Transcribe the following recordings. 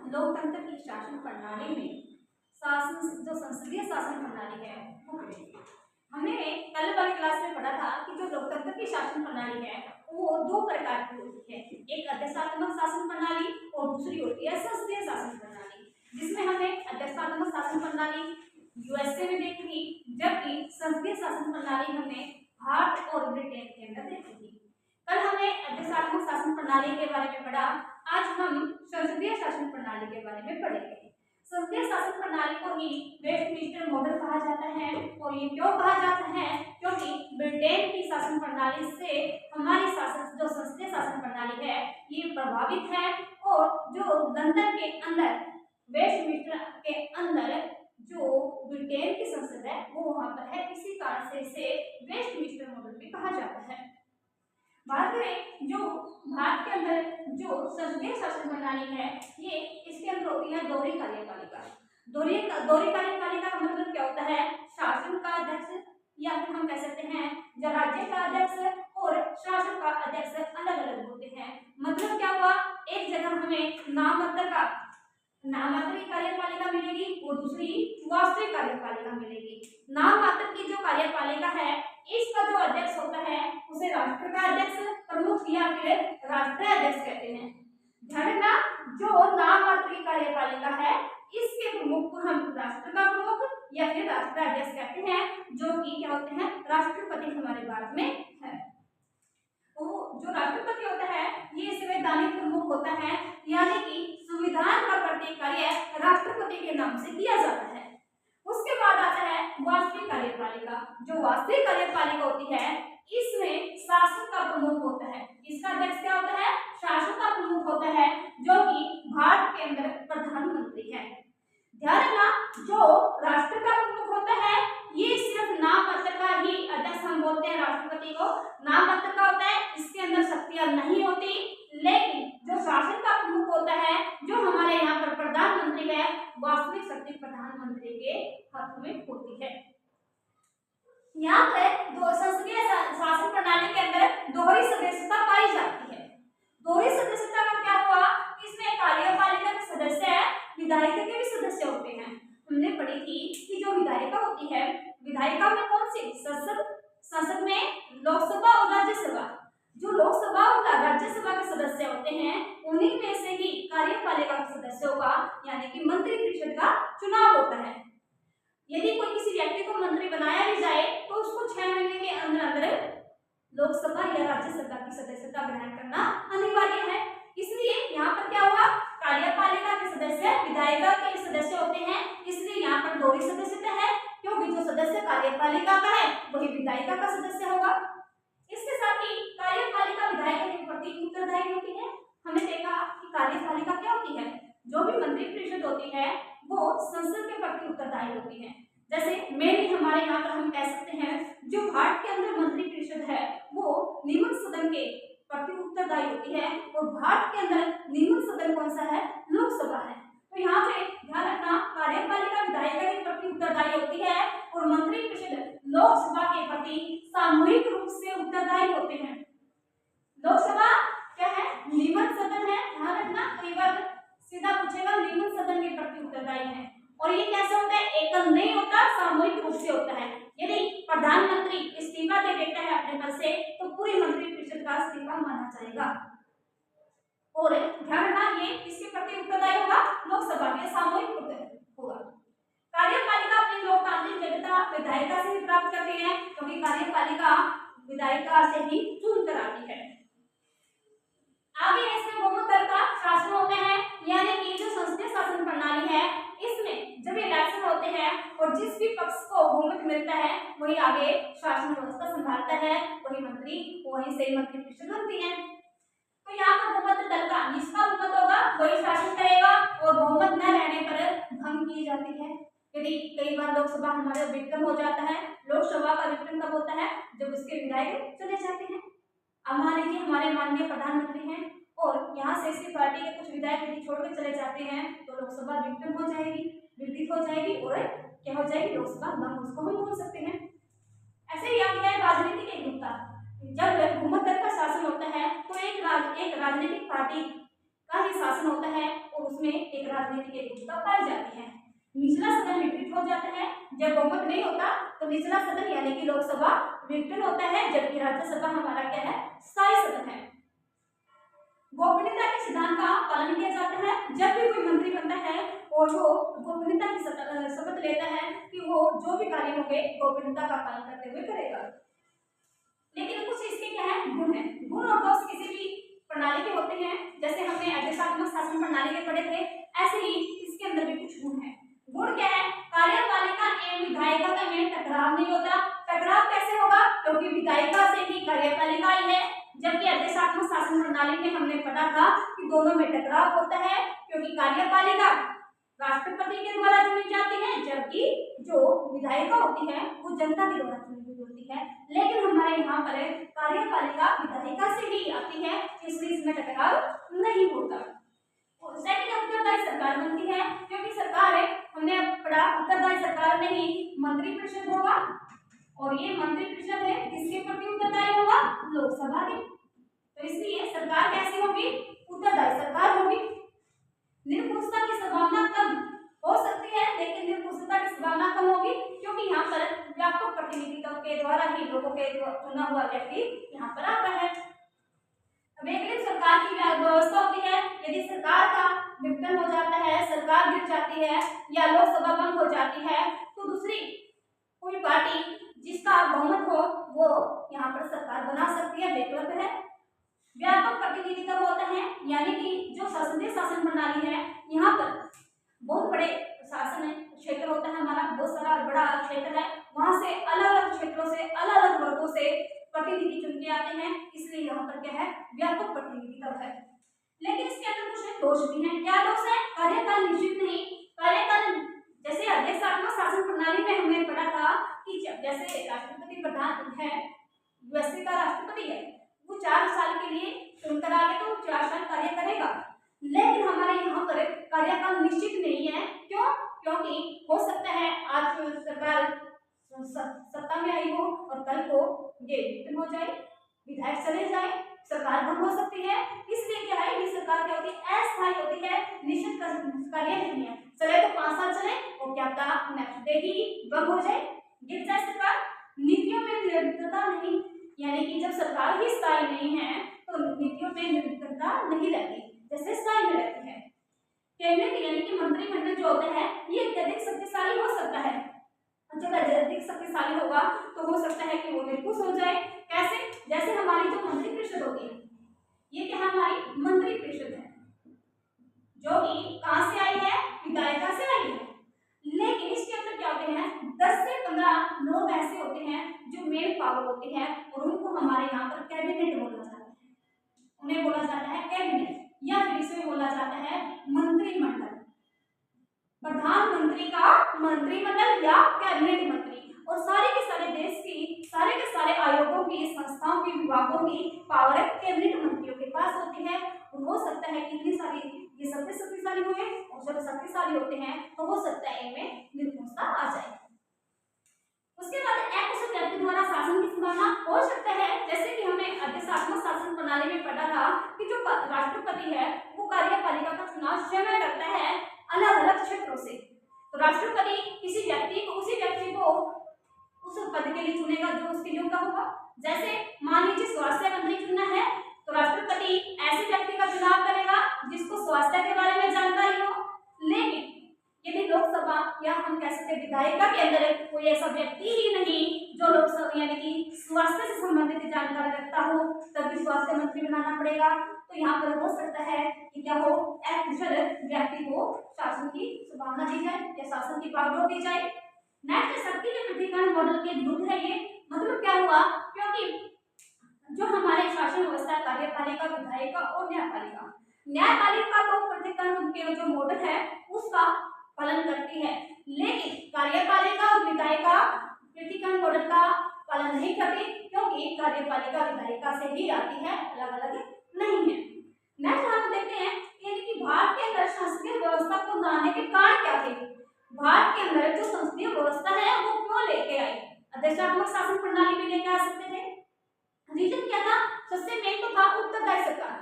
लोकतंत्र की शासन प्रणाली में शासन जो संसदीय शासन प्रणाली है वो करेंगे। हमने कल वाली क्लास में पढ़ा था कि जो लोकतंत्र की शासन प्रणाली है वो दो प्रकार की होती है, एक अध्यक्षात्मक शासन प्रणाली और दूसरी होती है संसदीय शासन प्रणाली, जिसमें हमने अध्यक्षात्मक शासन प्रणाली यूएसए में देखी थी, जबकि संसदीय शासन प्रणाली हमने भारत और ब्रिटेन के अंदर देखी थी। कल हमने अध्यक्षात्मक शासन प्रणाली के बारे में पढ़ा, आज हम संसदीय शासन प्रणाली के बारे में पढ़ेंगे। संसदीय शासन प्रणाली को ही वेस्टमिंस्टर मॉडल कहा जाता है, और ये क्यों कहा जाता है, क्योंकि ब्रिटेन की शासन प्रणाली से हमारी शासन जो संसदीय शासन प्रणाली है ये प्रभावित है, और जो लंदन के अंदर वेस्टमिंस्टर के अंदर जो ब्रिटेन की संसद है वो वहां पर है, इसी कारण से इसे वेस्टमिंस्टर मॉडल भी कहा जाता है। बात करें जो भारत के अंदर जो संसदीय शासन प्रणाली है ये इसके अंदर होती है दोहरी कार्यपालिका। दोहरी कार्यपालिका का मतलब क्या होता है, शासन का अध्यक्ष या फिर हम कह सकते हैं जो राज्य का अध्यक्ष और शासन का अध्यक्ष अलग अलग होते हैं। मतलब क्या हुआ, एक जगह हमें नाममात्र की कार्यपालिका मिलेगी और दूसरी वास्तविक कार्यपालिका मिलेगी। नाममात्र की जो कार्यपालिका है इसका जो अध्यक्ष होता है उसे राष्ट्र का अध्यक्ष, प्रमुख या फिर राष्ट्रीय अध्यक्ष कहते हैं। ध्यान रखना, जो नाममात्र की कार्यपालिका है इसके प्रमुख को हम राष्ट्र का प्रमुख या फिर राष्ट्रीय अध्यक्ष कहते हैं, जो कि क्या होते हैं राष्ट्रपति हमारे भारत में है। तो जो राष्ट्रपति होता है ये संवैधानिक प्रमुख होता है, यानी कि संविधान का प्रत्येक कार्य राष्ट्रपति के नाम से किया जाता है। उसके बाद आता है वास्तविक कार्यपालिका। जो वास्तविक कार्यपालिका होती है इसमें शासन का प्रमुख होता है। इसका अध्यक्ष क्या होता है, शासन का प्रमुख होता है, जो कि भारत के अंदर प्रधानमंत्री है। ध्यान रखना, जो राष्ट्र का प्रमुख होता है ये सिर्फ नाममात्र का ही अध्यक्ष हम बोलते हैं, राष्ट्रपति को नाममात्र का होता है, इसके अंदर शक्तियां नहीं होती। लेकिन जो शासन का प्रमुख होता है जो हमारे यहाँ पर प्रधानमंत्री है, वास्तविक शक्ति प्रधानमंत्री के हाथ में होती है। यहाँ पर दो संसदीय शासन प्रणाली के अंदर दोहरी सदस्यता पाई जाती है। दोहरी सदस्यता का क्या हुआ, इसमें कार्यपालिका के सदस्य है, विधायिका के भी सदस्य होते हैं। हमने पढ़ी थी कि जो विधायिका होती है, विधायिका में कौन सी, संसद में लोकसभा और राज्यसभा, जो लोकसभा और राज्यसभा के सदस्य होते हैं उन्हीं में से ही कार्यपालिका के सदस्यों का यानी कि मंत्रिपरिषद का चुनाव होता है। यदि कोई किसी व्यक्ति को मंत्री बनाया भी जाए तो उसको 6 महीने के अंदर अंदर लोकसभा या राज्यसभा की सदस्यता ग्रहण करना अनिवार्य है। इसलिए यहाँ पर क्या हुआ, कार्यपालिका के सदस्य विधायिका के सदस्य होते हैं, इसलिए यहाँ पर दोहरी सदस्यता है, क्योंकि जो सदस्य कार्यपालिका का है वही विधायिका का सदस्य होगा। इसके साथ ही कार्यपालिका विधायिका के प्रति उत्तरदायी होती है। हमने देखा कि कार्यपालिका क्या होती है, जो भी मंत्रिपरिषद होती है वो संसद के प्रति उत्तरदायी होती है। जैसे मेनली हमारे यहाँ पर हम कह सकते हैं जो भारत के अंदर मंत्रिपरिषद है वो निम्न सदन के प्रति उत्तरदायी होती है, और भारत के अंदर निम्न सदन कौन सा है, लोकसभा है। तो यहाँ पे ध्यान रखना, कार्यपालिका विधायिका के प्रति उत्तरदायी होती है और मंत्रिपरिषद लोकसभा के प्रति सामूहिक रूप से उत्तरदायी होते हैं। लोकसभा क्या है, निम्न सदन है। ध्यान रखना, कई बार सीधा पूछेगा निम्न सदन के प्रति उत्तरदायी है, और ये कैसे होता है, एकल नहीं होता, सामूहिक रूप से होता है। यदि प्रधानमंत्री इस्तीफा दे देता है अपने पद से तो पूरी मंत्रिपरिषद का इस्तीफा माना जाएगा। और ध्यान रखना, ये किसके प्रति उत्तरदायी होगा, लोकसभा के, सामूहिक होगा। कार्यपालिका अपनी लोकतांत्रिक वैधता विधायिका से ही प्राप्त करती है, क्योंकि कार्यपालिका विधायिका से ही चुनकर आती है। आगे इसमें बहुमत दल का शासन होते हैं, यानी कि जो संसदीय शासन प्रणाली है इसमें जब इलेक्शन होते हैं और जिस भी पक्ष को बहुमत मिलता है वही आगे शासन व्यवस्था संभालता है, वही मंत्री, वही से मंत्रिपरिषद बनती है। तो यहाँ पर बहुमत दल का जिसका बहुमत होगा वही शासन करेगा, और बहुमत न रहने पर भंग की जाती है। यदि कई बार लोकसभा हमारे विघटन हो जाता है, लोकसभा का विघटन कब होता है, जब उसके विधायक चले जाते हैं। अब मान लीजिए हमारे माननीय प्रधानमंत्री हैं और यहाँ से इसकी पार्टी के कुछ विधायक यदि छोड़कर चले जाते हैं तो लोकसभा विघटन हो जाएगी, विघटित हो जाएगी, और क्या हो जाएगी, लोकसभा भंग, उसको हम बोल सकते हैं। ऐसे ही आप है राजनीति की एकता, जब बहुमत दल का शासन होता है तो एक राजनीतिक पार्टी का ही शासन होता है और उसमें एक राजनीतिक एकजुटता पाई जाती है। निचला सदन विघटित हो जाता है, जब बहुमत नहीं होता तो निचला सदन यानी कि लोकसभा विघटन होता है, जबकि राज्यसभा हमारा क्या है, स्थायी सदन है। गोपनीयता के सिद्धांत का पालन किया जाता है। जब भी कोई मंत्री बनता है और वो गोपनीयता की शपथ लेता है कि वो जो भी कार्य होंगे गोपनीयता का पालन करते हुए करेगा। लेकिन कुछ इसके क्या है, गुण है। गुण और दोष किसी भी प्रणाली के होते हैं, जैसे हमने आदेशात्मक शासन प्रणाली के पढ़े थे, ऐसे ही इसके अंदर भी कुछ गुण है। गुण क्या है, कार्यपालिका एवं विधायिका का में टकराव नहीं होता। टकराव कैसे होगा, क्योंकि विधायिका से ही कार्यपालिका आई है, जबकि आदेशात्मक शासन प्रणाली में हमने पढ़ा था कि दोनों में टकराव होता है, क्योंकि कार्यपालिका राष्ट्रपति के द्वारा चुनी जाती है, जबकि जो विधायिका होती है वो जनता के द्वारा चुनी हुई होती है। लेकिन हमारे यहाँ पर कार्यपालिका विधायिका से ही आती है, इसलिए इसमें टकराव नहीं होता। सेकंड, उत्तरदायी सरकार बनती है, क्योंकि सरकार है, हमने पढ़ा उत्तरदायी सरकार में ही मंत्रिपरिषद होगा, और ये मंत्रिपरिषद है किसके प्रति उत्तरदायी होगा, लोकसभा के। तो इसलिए सरकार कैसी होगी, उत्तरदायी सरकार होगी। निरंकुशता की संभावना कम हो सकती है, लेकिन निरंकुशता की संभावना कम होगी, क्योंकि यहाँ पर व्यापक प्रतिनिधित्व के द्वारा ही लोगों के चुना हुआ व्यक्ति यहाँ पर आता है। वैकल्पिक सरकार की व्यवस्था होती है, यदि सरकार का विघटन हो जाता है, सरकार गिर जाती है या लोकसभा बंद हो जाती है, तो दूसरी कोई पार्टी जिसका बहुमत हो वो यहाँ पर सरकार बना सकती है, वैकल्पिक है। व्यापक प्रतिनिधित्व होता है, यानी कि जो संसदीय शासन प्रणाली है, यहाँ पर बहुत बड़े शासन क्षेत्र होता है हमारा, बहुत सारा बड़ा क्षेत्र है, वहां से अलग अलग क्षेत्रों से अलग अलग वर्गों से प्रतिनिधि चुन के आते हैं, इसलिए यहाँ पर क्या है, व्यापक प्रतिनिधित्व है। लेकिन इसके अंदर कुछ दोष भी हैं। क्या दोष है, कार्यकाल निश्चित नहीं। कार्यकाल जैसे आदेशात्मक शासन प्रणाली में हमने पढ़ा था कि जैसे राष्ट्रपति प्रधान है, यूएसए का राष्ट्रपति है, वो 4 साल के लिए चुनकर आ गया तो 4 साल कार्य करेगा। लेकिन हमारे यहाँ पर कार्यकाल निश्चित नहीं है। क्यों, क्योंकि हो सकता है आज सरकार सत्ता में आई हो और कल को ये विघटन हो जाए, विधायक चले जाए, सरकार बंद हो सकती है। इसलिए क्या है, ये सरकार क्या होती है, अस्थायी होती है, निश्चित कार्य नहीं है। चले तो 5 साल चले और क्या पता नेक्स्ट डे ही बंद हो जाए, गिर जाए सरकार। नीतियों में निरंतरता नहीं, यानी कि जब सरकार ही स्थायी नहीं है तो नीतियों में निरंतरता नहीं रहती, जैसे स्थायी में रहती है। कैबिनेट यानी कि मंत्रिमंडल जो होता है, ये अत्यधिक शक्तिशाली हो सकता है। जब अत्यधिक शक्तिशाली होगा तो हो सकता है कि वो निरंकुश हो जाए। कैसे, जैसे हमारी जो मंत्रिपरिषद होती है, ये क्या हमारी मंत्रिपरिषद है, जो कि कहां से आई है, विधायिका से आई है। लेकिन इसके अंदर क्या होते हैं, 10 से 15 लोग ऐसे होते हैं जो मेन पावर होते हैं, और उनको हमारे यहाँ पर कैबिनेट बोला जाता है। उन्हें बोला जाता है कैबिनेट, या फिर इसे बोला जाता है मंत्रिमंडल। प्रधानमंत्री का मंत्रिमंडल या कैबिनेट मंत्री, और सारे के सारे देश की, सारे के सारे आयोगों की, संस्थाओं की, विभागों की पावर कैबिनेट मंत्रियों के पास होती है। और हो सकता है कि इतनी सारी ये सबसे शक्तिशाली हुए, और जब शक्तिशाली होते हैं तो हो सकता है इनमें निरंकुशता आ जाए। उसके बाद एक व्यक्ति द्वारा शासन की संभावना हो सकता है, जैसे कि हमने आदेशात्मक शासन प्रणाली में पढ़ा था कि जो राष्ट्रपति है वो कार्यपालिका का चुनाव स्वयं करता है अलग अलग क्षेत्रों से। तो राष्ट्रपति किसी व्यक्ति को, उसी व्यक्ति को उस पद के लिए चुनेगा जो उसके योग्य होगा। जैसे मान लीजिए स्वास्थ्य मंत्री चुनना है, तो राष्ट्रपति ऐसे व्यक्ति का चुनाव करेगा जिसको स्वास्थ्य के बारे में जानकारी हो। लेकिन यदि लोकसभा या हम कह सकते विधायिका के अंदर कोई ऐसा व्यक्ति ही नहीं जो लोकसभा यानी कि स्वास्थ्य से संबंधित जानकारी रखता हो, तभी स्वास्थ्य मंत्री बनाना पड़ेगा। तो यहाँ पर हो सकता है कि क्या हो, एक कुशल व्यक्ति को शासन की संभावना दी जाए या शासन की पावर दी जाए। नेक्स्ट, शक्ति के प्रतिकरण मॉडल के विरुद्ध है ये। मतलब क्या हुआ, क्योंकि जो हमारे शासन व्यवस्था कार्यपालिका, विधायिका और न्यायपालिका, न्यायपालिका तो प्रतिकरण के जो मॉडल है उसका पालन करती है, लेकिन कार्यपालिका और विधायिका प्रतिकरण मॉडल का पालन नहीं करती, क्योंकि कार्यपालिका विधायिका से ही आती है, अलग अलग नहीं है। नेक्स्ट हम देखते हैं कि भारत के अंदर संसदीय व्यवस्था को लाने के कारण क्या थे। भारत के अंदर जो संसदीय व्यवस्था है वो क्यों लेके आए, आदेशात्मक शासन प्रणाली में लेके आ सकते थे। रीजन क्या था, सबसे मेन तो था उत्तरदायी सरकार।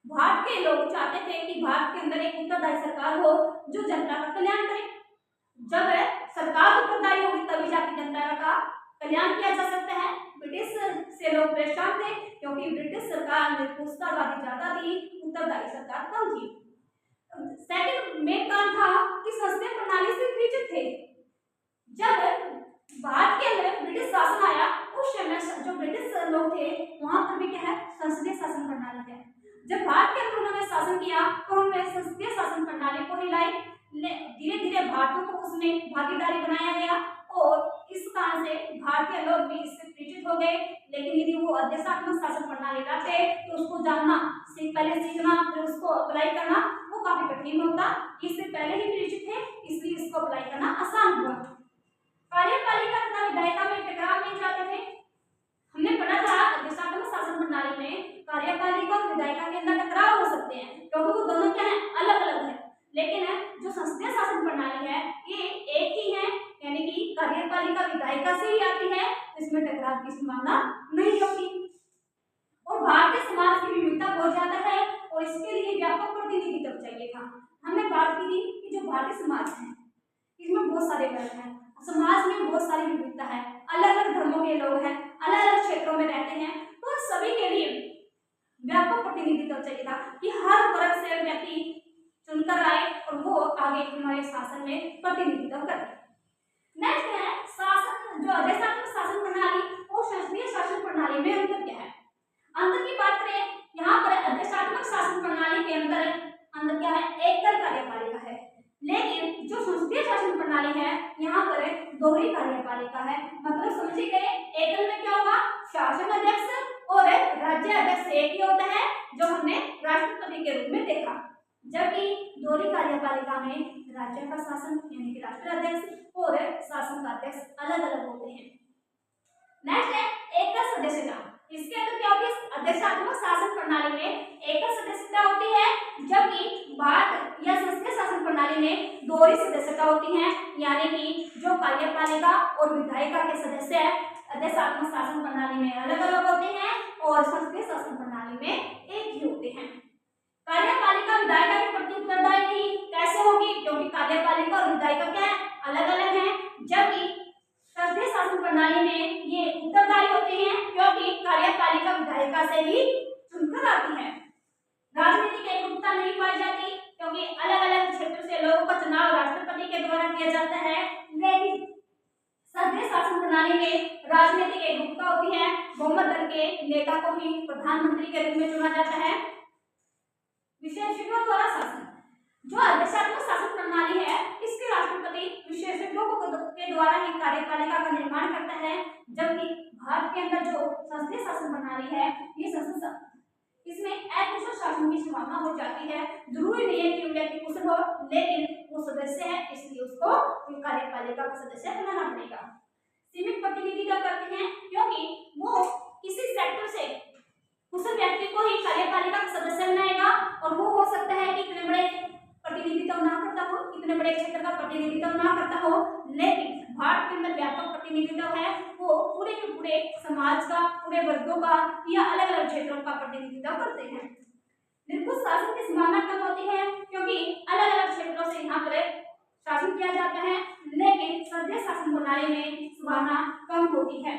भारत के लोग चाहते थे कि भारत के अंदर एक उत्तरदायी सरकार हो जो जनता का कल्याण करे। जब सरकार उत्तरदायी होगी तभी जाकर जनता का कल्याण किया जा सकता है। ब्रिटिश से लोग परेशान थे क्योंकि ब्रिटिश सरकार निरंकुशतावादी ज्यादा थी, उत्तरदायी सरकार कम थी। सेकंड मेन कारण था कि संसदीय प्रणाली से परिचित थे। जब भारत के अंदर ब्रिटिश शासन आया उस समय जो ब्रिटिश लोग थे वहां पर भी क्या है, संसदीय शासन प्रणाली है। जब भारत के अंदर उन्होंने शासन किया तो उन्होंने संसदीय शासन प्रणाली को हिलाई। धीरे धीरे भारतीयों को उसमें भागीदारी बनाया गया और इस कारण से भारतीय लोग भी इससे परिचित हो गए। लेकिन यदि वो आदेशात्मक शासन प्रणाली लाते तो उसको जानना पहले सीखना फिर उसको अप्लाई करना वो काफी कठिन होता। इससे पहले ही परिचित थे इसलिए इसको अप्लाई करना आसान हुआ। कार्यपालिका तथा विधायिका में टकराव नहीं चाहते थे। हमने पढ़ा था आदेशात्मक शासन प्रणाली में कार्यपालिका और विधायिका के अंदर टकराव हो सकते हैं क्योंकि वो दोनों क्या है, अलग अलग है। लेकिन जो संसदीय शासन प्रणाली है ये एक ही है, यानी कि कार्यपालिका विधायिका से ही आती है, इसमें टकराव की संभावना नहीं होती। और भारतीय समाज की विविधता बहुत ज्यादा है और इसके लिए व्यापक प्रतिनिधित्व चाहिए था। हमने बात की थी कि जो भारतीय समाज है इसमें बहुत सारे वर्ग हैं, समाज में बहुत सारी विविधता है, अलग अलग धर्मों के लोग हैं, अलग अलग क्षेत्रों में रहते हैं, तो सभी के लिए व्यापक प्रतिनिधित्व चाहिए था कि हर वर्ग से व्यक्ति चुनकर आए और वो आगे हमारे शासन में प्रतिनिधित्व करे। नेक्स्ट है शासन, जो आदेशात्मक शासन प्रणाली और संसदीय शासन प्रणाली में अंतर क्या है। अंतर की बात करें यहाँ पर आदेशात्मक शासन प्रणाली के अंदर क्या है, एकल कार्यपालिका है। लेकिन जो संसदीय शासन प्रणाली है यहाँ पर दोहरी कार्यपालिका है। मतलब समझे गए, एकल में क्या होगा, शासन अध्यक्ष और राज्य अध्यक्ष एक ही होता है जो हमने राष्ट्रपति के रूप में देखा, जबकि दोहरी कार्यपालिका में राज्य का शासन यानी कि राष्ट्राध्यक्ष और शासन का अध्यक्ष अलग अलग होते हैं। नेक्स्ट है एकल सदस्यता। इसके अंदर क्या होती है, आदेशात्मक शासन प्रणाली में एकल सदस्यता होती है, जबकि भारत या संसदीय शासन प्रणाली में दोहरी सदस्यता होती है, यानी कि जो कार्यपालिका और विधायिका के सदस्य आदेशात्मक शासन प्रणाली में अलग अलग होते हैं और संसदीय शासन प्रणाली में एक ही होते हैं। कार्यपालिका विधायिका के प्रति उत्तरदायी थी, कैसे होगी, क्योंकि कार्यपालिका और विधायिका क्या है, अलग अलग है, जबकि संसदीय शासन प्रणाली में ये उत्तरदायी होते हैं क्योंकि कार्यपालिका विधायिका से ही चुनकर आती है। राजनीतिक एकरूपता नहीं पाई जाती क्योंकि अलग अलग क्षेत्र से लोगों का चुनाव राष्ट्रपति के द्वारा किया जाता है, लेकिन संसदीय शासन प्रणाली में राजनीतिक एकरूपता होती है, बहुमत दल के नेता को ही प्रधानमंत्री के रूप में चुना जाता है। विशेषज्ञों द्वारा शासन, जो आदेशात्मक शासन प्रणाली है इसके राष्ट्रपति विशेषज्ञों के द्वारा ही कार्यपालिका का निर्माण करता है, जबकि भारत के अंदर जो संसदीय शासन प्रणाली है ये संसद इसमें अकुशल शासन की संभावना हो जाती है। जरूरी नहीं है कि व्यक्ति कुशल हो, लेकिन वो सदस्य है इसलिए उसको कार्यपालिका का सदस्य बनाना पड़ेगा। सीमित प्रतिनिधित्व करते हैं क्योंकि वो किसी सेक्टर से कुशल व्यक्ति को ही कार्यपालिका का सदस्य बनाएगा और वो हो सकता है कि इतने बड़े प्रतिनिधित्व ना करता हो, इतने बड़े क्षेत्र का प्रतिनिधित्व ना करता हो, लेकिन भारत के अंदर व्यापक प्रतिनिधित्व है, वो पूरे के पूरे समाज का, पूरे वर्गों का या अलग अलग क्षेत्रों का प्रतिनिधित्व करते हैं। निरंकुश शासन की संभावना कम होती है क्योंकि अलग अलग क्षेत्रों से यहाँ पर शासन किया जाता है, लेकिन संसदीय शासन प्रणाली में संभावना कम होती है।